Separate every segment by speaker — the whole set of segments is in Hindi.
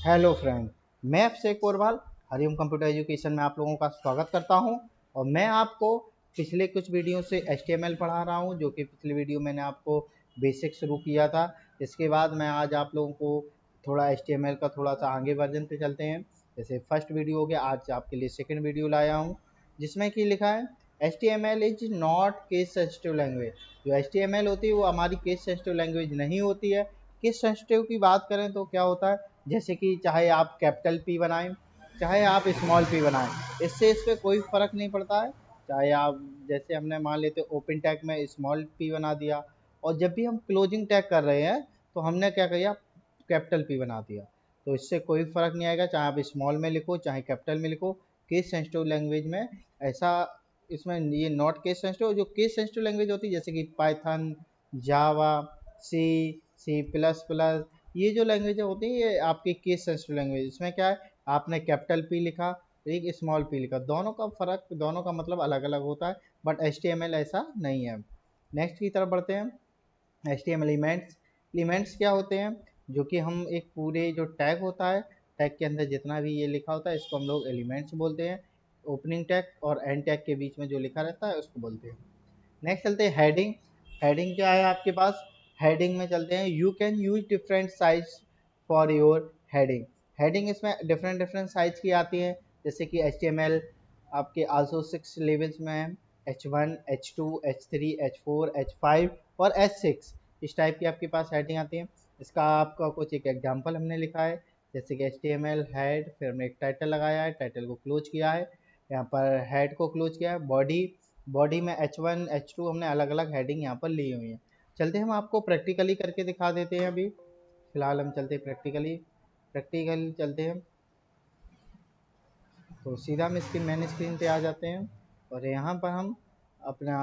Speaker 1: Hello friend. मैं अभिषेक पोरवाल हरिओम कंप्यूटर एजुकेशन में आप लोगों का स्वागत करता हूं। और मैं आपको पिछले कुछ वीडियो से HTML पढ़ा रहा हूं, जो कि पिछले वीडियो मैंने आपको बेसिक शुरू किया था। इसके बाद मैं आज आप लोगों को थोड़ा HTML का थोड़ा सा आगे वर्जन पे चलते हैं। जैसे फर्स्ट वीडियो हो गया, आज आपके लिए सेकेंड वीडियो लाया हूँ, जिसमें कि लिखा है HTML is not case sensitive language. जो HTML होती है वो हमारी केस सेंसिटिव लैंग्वेज नहीं होती है। केस सेंसिटिव की बात करें तो क्या होता है, जैसे कि चाहे आप कैपिटल पी बनाएं, चाहे आप स्मॉल पी बनाएं, इससे इस पर कोई फ़र्क नहीं पड़ता है। चाहे आप, जैसे हमने मान लेते ओपन टैग में स्मॉल पी बना दिया, और जब भी हम क्लोजिंग टैग कर रहे हैं तो हमने क्या किया, कैपिटल पी बना दिया। तो इससे कोई फ़र्क नहीं आएगा, चाहे आप स्मॉल में लिखो चाहे कैपिटल में लिखो। केस सेंसिटिव लैंग्वेज में ऐसा, इसमें ये नॉट केस सेंसिटिव, जो केस सेंसिटिव लैंग्वेज होती है जैसे कि पाइथन, जावा, सी, सी प्लस प्लस, ये जो लैंग्वेज होती है ये आपकी केस सेंसिटिव लैंग्वेज। इसमें क्या है, आपने कैपिटल पी लिखा, एक स्मॉल पी लिखा, दोनों का फर्क, दोनों का मतलब अलग अलग होता है। बट HTML ऐसा नहीं है। नेक्स्ट की तरफ बढ़ते हैं। HTML elements. एलिमेंट्स क्या होते हैं, जो कि हम एक पूरे जो टैग होता है, टैग के अंदर जितना भी ये लिखा होता है इसको हम लोग एलिमेंट्स बोलते हैं। ओपनिंग टैग और एंड टैग के बीच में जो लिखा रहता है उसको बोलते हैं। नेक्स्ट चलते हैं हेडिंग। हेडिंग क्या है आपके पास, हेडिंग में चलते हैं, you can use different size for your heading. Heading इसमें डिफरेंट डिफरेंट साइज की आती है, जैसे कि HTML आपके आल्सो 6 लेवल्स में है, H1, H2, H3, H4, H5 और H6। इस टाइप की आपके पास हेडिंग आती है। इसका आपका कुछ एक एग्जांपल हमने लिखा है, जैसे कि HTML हेड, फिर हमने एक टाइटल लगाया है, टाइटल को क्लोज किया है, यहाँ पर हेड को क्लोज किया है। बॉडी, बॉडी में H1 H2 हमने अलग अलग हेडिंग यहाँ पर ली हुई है। चलते हम आपको प्रैक्टिकली करके दिखा देते हैं। अभी फिलहाल हम चलते हैं प्रैक्टिकली। प्रैक्टिकली चलते हैं तो सीधा हम इसकी मेन स्क्रीन पे आ जाते हैं, और यहाँ पर हम अपना,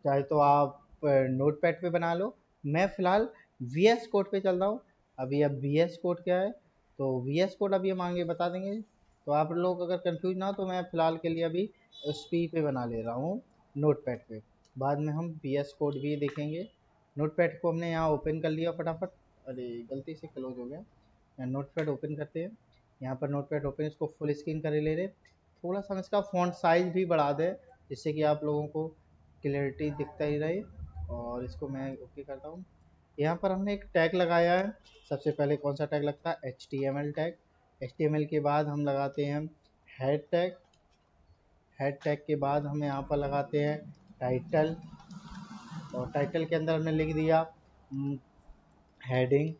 Speaker 1: चाहे तो आप नोट पैड पे बना लो। मैं फ़िलहाल VS कोड पे चल रहा हूँ। अभी अब VS कोड क्या है, तो VS कोड अभी हम आगे बता देंगे। तो आप लोग अगर कंफ्यूज ना हो तो मैं फ़िलहाल के लिए अभी उस पे बना ले रहा हूँ, नोट पैड पे। बाद में हम VS कोड भी देखेंगे। नोट पैड को हमने यहाँ ओपन कर लिया फटाफट। अरे गलती से क्लोज हो गया। नोट पैड ओपन करते हैं। यहाँ पर नोटपैड ओपन, इसको फुल स्क्रीन कर ले रहे। थोड़ा सा हम इसका फ़ॉन्ट साइज़ भी बढ़ा दें, जिससे कि आप लोगों को क्लियरिटी दिखता ही रहे। और इसको मैं ओके करता हूँ। यहाँ पर हमने एक टैग लगाया है। सबसे पहले कौन सा टैग लगता है, HTML टैग। HTML के बाद हम लगाते हैं हेड टैग। हेड टैग के बाद हम यहाँ पर लगाते हैं टाइटल, और टाइटल के अंदर हमने लिख दिया हेडिंग।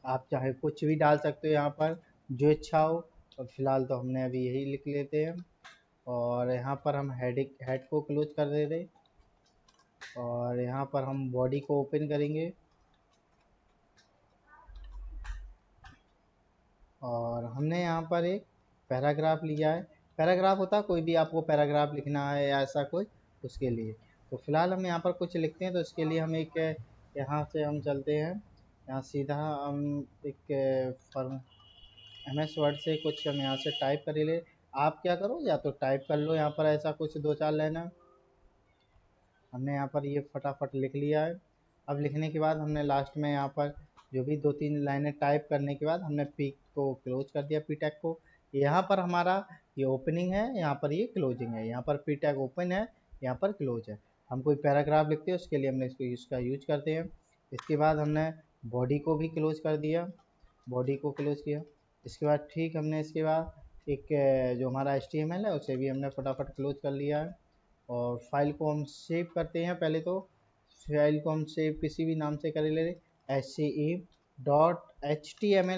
Speaker 1: आप चाहे कुछ भी डाल सकते हो यहाँ पर, जो इच्छा हो। और फिलहाल तो हमने अभी यही लिख लेते हैं, और यहाँ पर हम हेड को क्लोज कर दे रहे, और यहाँ पर हम बॉडी को ओपन करेंगे, और हमने यहाँ पर एक पैराग्राफ लिया है। पैराग्राफ होता है कोई भी आपको पैराग्राफ लिखना है या ऐसा कुछ, उसके लिए। तो फिलहाल हम यहाँ पर कुछ लिखते हैं, तो इसके लिए हम एक, यहाँ से हम चलते हैं, यहाँ सीधा हम एक फॉर्म MS वर्ड से कुछ हम यहाँ से टाइप कर ले। आप क्या करो, या तो टाइप कर लो यहाँ पर ऐसा कुछ दो चार लाइन। हमने यहाँ पर ये फटाफट लिख लिया है। अब लिखने के बाद हमने लास्ट में यहाँ पर जो भी दो तीन लाइनें टाइप करने के बाद हमने पी को क्लोज कर दिया, पी टैग को। यहाँ पर हमारा ये ओपनिंग है, यहाँ पर ये क्लोजिंग है। यहाँ पर पी टैग ओपन है, यहाँ पर क्लोज है। हम कोई पैराग्राफ लिखते हैं उसके लिए हमने इसका यूज करते हैं। इसके बाद हमने बॉडी को भी क्लोज कर दिया, बॉडी को क्लोज किया। इसके बाद ठीक हमने इसके बाद एक जो हमारा HTML है उसे भी हमने फटाफट क्लोज कर लिया है। और फाइल को हम सेव करते हैं। पहले तो फाइल को हम सेव किसी भी नाम से कर ले रहे, HCE.html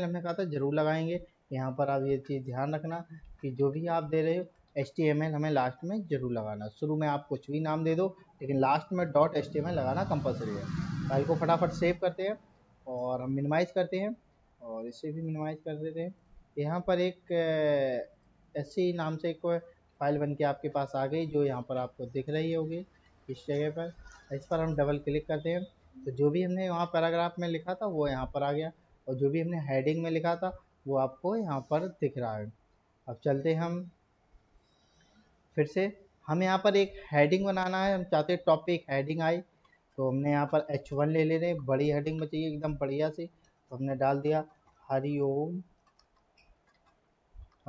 Speaker 1: हमने कहा था ज़रूर लगाएंगे। यहाँ पर आप ये चीज़ ध्यान रखना कि जो भी आप दे रहे हो HTML हमें लास्ट में ज़रूर लगाना। शुरू में आप कुछ भी नाम दे दो, लेकिन लास्ट में .html लगाना कंपलसरी है। फाइल को फटाफट सेव करते हैं, और हम मिनिमाइज़ करते हैं, और इसे भी मिनिमाइज़ कर देते हैं। यहाँ पर एक SCE नाम से एक फाइल बन के आपके पास आ गई, जो यहाँ पर आपको दिख रही होगी इस जगह पर। इस पर हम डबल क्लिक करते हैं, तो जो भी हमने वहाँ पैराग्राफ में लिखा था वो यहाँ पर आ गया, और जो भी हमने हेडिंग में लिखा था वो आपको यहाँ पर दिख रहा है। अब चलते हम फिर से, हम यहाँ पर एक हेडिंग बनाना है। हम चाहते हैं टॉप पे एक हेडिंग आई, तो हमने यहाँ पर H1 ले रहे हैं, बड़ी हेडिंग में चाहिए एकदम बढ़िया सी। तो हमने डाल दिया हरिओम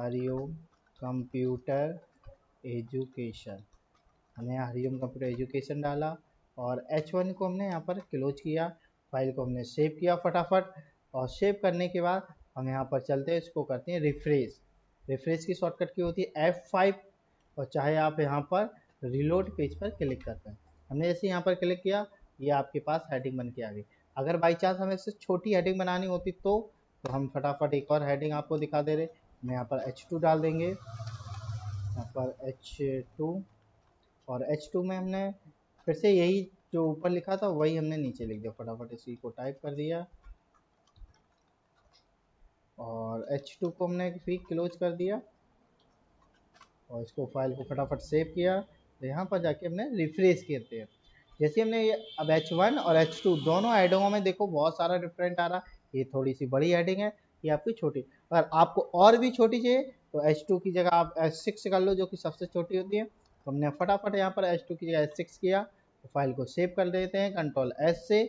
Speaker 1: हरिओम कंप्यूटर एजुकेशन, हमने यहाँ हरिओम कंप्यूटर एजुकेशन डाला और H1 को हमने यहाँ पर क्लोज किया, फाइल को हमने सेव किया फटाफट। और सेव करने के बाद हम यहाँ पर चलते हैं, इसको करते हैं रिफ्रेश। रिफ्रेश की शॉर्टकट की होती है F5, और चाहे आप यहाँ पर रिलोड पेज पर क्लिक करते हैं। हमने जैसे यहाँ पर क्लिक किया, ये आपके पास हेडिंग बन के आ गई। अगर बाई चांस हमें इससे छोटी हेडिंग बनानी होती तो हम फटाफट एक और हेडिंग आपको दिखा दे रहे, मैं यहाँ पर H2 डाल देंगे, यहाँ पर H2, और H2 में हमने फिर से यही जो ऊपर लिखा था वही हमने नीचे लिख दिया, फटाफट इसी को टाइप कर दिया और H2 को हमने फिर क्लोज कर दिया और इसको फाइल को फटाफट सेव किया। तो यहाँ पर जाके हमने रिफ्रेश करते हैं, जैसे हमने ये अब H1 और H2 दोनों हेडिंगों में देखो बहुत सारा डिफरेंट आ रहा। ये थोड़ी सी बड़ी हेडिंग है, ये आपकी छोटी। अगर आपको और भी छोटी चाहिए तो H2 की जगह आप H6 कर लो, जो कि सबसे छोटी होती है। तो हमने फटाफट यहाँ पर H2 की जगह H6 किया, तो फाइल को सेव कर देते हैं कंट्रोल S से।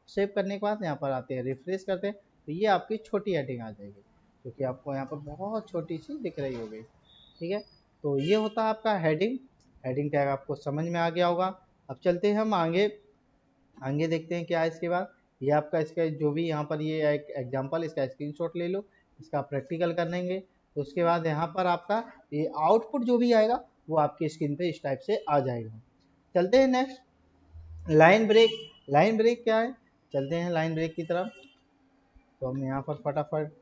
Speaker 1: सेव करने के बाद यहाँ पर आते हैं, रिफ्रेश करते हैं, तो ये आपकी छोटी हेडिंग आ जाएगी, क्योंकि आपको यहाँ पर बहुत छोटी सी दिख रही होगी। ठीक है, तो ये होता है आपका हेडिंग। हेडिंग टैग आपको समझ में आ गया होगा। अब चलते हैं हम आगे, आगे देखते हैं क्या है इसके बाद। ये आपका इसका जो भी यहाँ पर ये एक एग्जांपल, इसका स्क्रीनशॉट ले लो, इसका प्रैक्टिकल कर लेंगे। तो उसके बाद यहाँ पर आपका ये आउटपुट जो भी आएगा वो आपकी स्क्रीन पे इस टाइप से आ जाएगा। चलते हैं next, line break. Line break क्या है, चलते हैं लाइन ब्रेक की तरफ। तो हम यहाँ पर फटाफट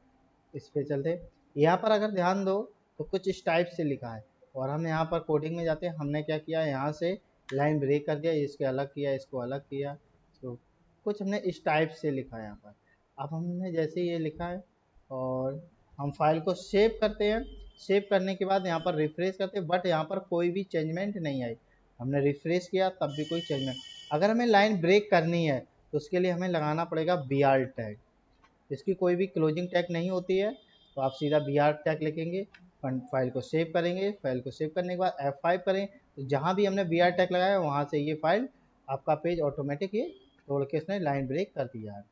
Speaker 1: इस पे चलते हैं। यहाँ पर अगर ध्यान दो तो कुछ इस टाइप से लिखा है, और हम यहाँ पर कोडिंग में जाते हैं। हमने क्या किया, यहाँ से लाइन ब्रेक कर दिया, इसके अलग किया, इसको अलग किया, तो कुछ हमने इस टाइप से लिखा है यहाँ पर। अब हमने जैसे ये लिखा है और हम फाइल को सेव करते हैं। सेव करने के बाद यहाँ पर रिफ्रेश करते हैं, बट यहाँ पर कोई भी चेंजमेंट नहीं आई। हमने रिफ्रेश किया तब भी कोई चेंजमेंट। अगर हमें लाइन ब्रेक करनी है तो उसके लिए हमें लगाना पड़ेगा BR टैग। इसकी कोई भी क्लोजिंग टैग नहीं होती है, तो आप सीधा BR टैग लिखेंगे, फाइल को सेव करेंगे। फाइल को सेव करने के बाद F5 करें, तो जहाँ भी हमने BR टैग लगाया वहाँ से ये फाइल आपका पेज ऑटोमेटिक ये तोड़ के इसने लाइन ब्रेक कर दिया है।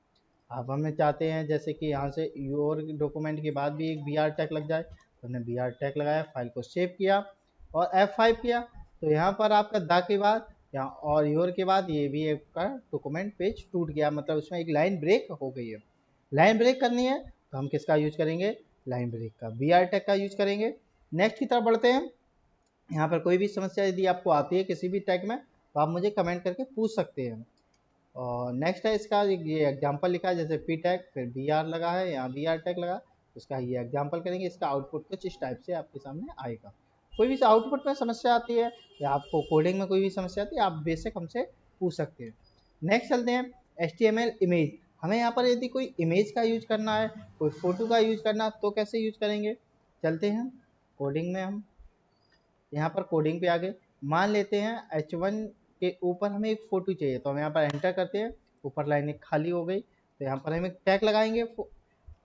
Speaker 1: अब हमें चाहते हैं जैसे कि यहाँ से योर डॉक्यूमेंट के बाद भी एक BR टैग लग जाए, तो हमने BR टैग लगाया, फाइल को सेव किया और F5 किया। तो यहाँ पर आपका द के बाद यहाँ और योर के बाद ये भी आपका डॉक्यूमेंट पेज टूट गया, मतलब उसमें एक लाइन ब्रेक हो गई है। लाइन ब्रेक करनी है तो हम किसका यूज करेंगे, लाइन ब्रेक का, BR टैग का यूज करेंगे। नेक्स्ट की तरफ बढ़ते हैं। यहाँ पर कोई भी समस्या यदि आपको आती है किसी भी टैग में तो आप मुझे कमेंट करके पूछ सकते हैं। और नेक्स्ट है इसका ये एग्जांपल लिखा है, जैसे P टैग फिर BR लगा है, यहाँ BR टैग लगा, इसका ये एग्जांपल करेंगे। इसका आउटपुट कुछ इस टाइप से आपके सामने आएगा। कोई भी आउटपुट में समस्या आती है या आपको कोडिंग में कोई भी समस्या आती है, आप बेसिक हमसे पूछ सकते हैं। नेक्स्ट चलते हैं HTML इमेज। हमें यहाँ पर यदि कोई इमेज का यूज करना है, कोई फोटो का यूज करना, तो कैसे यूज करेंगे। चलते हैं कोडिंग में, हम यहाँ पर कोडिंग पे आगे मान लेते हैं H1 के ऊपर हमें एक फ़ोटो चाहिए, तो हम यहाँ पर एंटर करते हैं, ऊपर लाइन एक खाली हो गई, तो यहाँ पर हम एक टैग लगाएंगे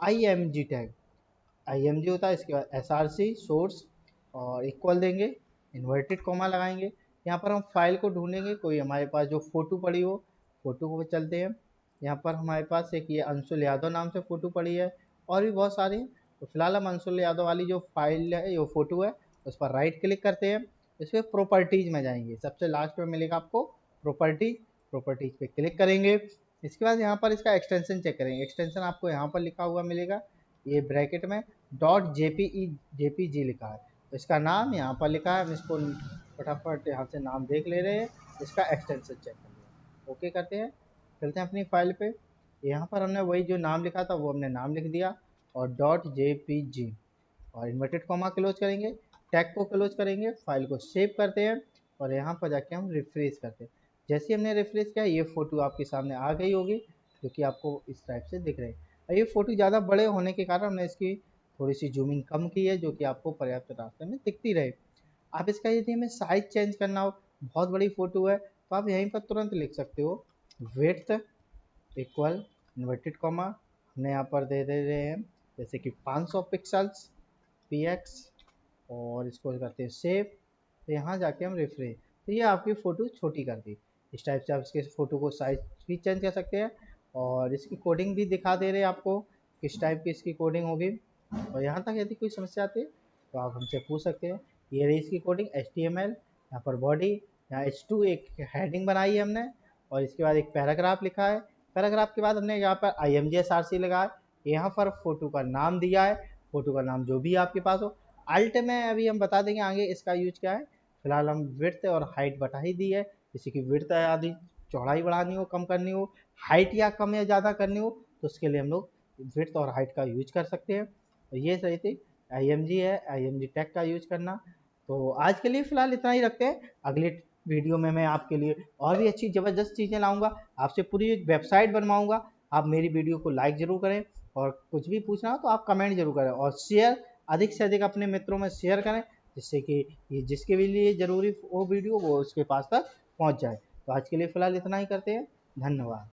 Speaker 1: IMG टैग। IMG होता है, इसके बाद SRC सोर्स और इक्वल देंगे, इन्वर्टेड कॉमा लगाएंगे। यहाँ पर हम फाइल को ढूंढेंगे, कोई हमारे पास जो फ़ोटो पड़ी हो, फ़ोटो को चलते हैं। यहाँ पर हमारे पास एक ये अंशुल यादव नाम से फ़ोटो पड़ी है, और भी बहुत सारी। तो फिलहाल हम अंशुल यादव वाली जो फाइल है, जो फ़ोटो है, उस पर राइट क्लिक करते हैं। इसमें प्रॉपर्टीज में जाएंगे, सबसे लास्ट में मिलेगा आपको प्रॉपर्टीज, प्रॉपर्टीज पे क्लिक करेंगे। इसके बाद यहाँ पर इसका एक्सटेंशन चेक करेंगे। एक्सटेंशन आपको यहाँ पर लिखा हुआ मिलेगा, ये ब्रैकेट में .jpg लिखा है, तो इसका नाम यहाँ पर लिखा है। हम इसको फटाफट यहाँ से नाम देख ले रहे हैं, इसका एक्सटेंशन चेक कर लिया, ओके करते हैं। चलते हैं अपनी फाइल पे, यहाँ पर हमने वही जो नाम लिखा था वो हमने नाम लिख दिया और .jpg और इन्वर्टेड कॉमा क्लोज करेंगे, टैग को क्लोज करेंगे, फाइल को सेव करते हैं और यहाँ पर जाके हम रिफ्रेश करते हैं। जैसे हमने रिफ्रेश किया, ये फ़ोटो आपके सामने आ गई होगी, जो कि आपको इस टाइप से दिख रही है। ये फ़ोटो ज़्यादा बड़े होने के कारण हमने इसकी थोड़ी सी जूमिंग कम की है, जो कि आपको पर्याप्त रास्ते में दिखती रहे। आप इसका यदि हमें साइज चेंज करना हो, बहुत बड़ी फ़ोटो है, तो आप यहीं पर तुरंत लिख सकते हो विड्थ इक्वल इन्वर्टेड कॉमा, हमने यहाँ पर दे रहे हैं जैसे कि 500 पिक्सल्स px, और इसको करते हैं सेव। तो यहाँ जाके हम रिफ्रेश, तो ये आपकी फ़ोटो छोटी कर दी। इस टाइप से आप इसके फ़ोटो को साइज भी चेंज कर सकते हैं, और इसकी कोडिंग भी दिखा दे रहे हैं आपको किस टाइप की इसकी कोडिंग होगी। और यहाँ तक यदि कोई समस्या आती है तो आप हमसे पूछ सकते हैं। ये रही इसकी कोडिंग HTML, यहाँ पर बॉडी, यहाँ H2 एक हेडिंग बनाई है हमने, और इसके बाद एक पैराग्राफ लिखा है। पैराग्राफ के बाद हमने यहाँ पर IMG_SRC लगा है, यहाँ पर फोटो का नाम दिया है, फोटो का नाम जो भी आपके पास हो। अल्ट में अभी हम बता देंगे आगे इसका यूज क्या है। फिलहाल हम विड्थ और हाइट बढ़ा ही दी है, जैसे कि विड्थ आदि चौड़ाई बढ़ानी हो, कम करनी हो, हाइट या कम या ज़्यादा करनी हो, तो उसके लिए हम लोग विड्थ और हाइट का यूज कर सकते हैं। तो ये सही थी, IMG है, IMG टैग का यूज करना। तो आज के लिए फिलहाल इतना ही रखते हैं। अगले वीडियो में मैं आपके लिए और भी अच्छी ज़बरदस्त चीज़ें लाऊंगा, आपसे पूरी एक वेबसाइट बनवाऊंगा। आप मेरी वीडियो को लाइक ज़रूर करें, और कुछ भी पूछना हो तो आप कमेंट जरूर करें, और शेयर अधिक से अधिक अपने मित्रों में शेयर करें, जिससे कि ये जिसके भी लिए ज़रूरी हो वीडियो वो उसके पास तक पहुंच जाए। तो आज के लिए फ़िलहाल इतना ही करते हैं। धन्यवाद।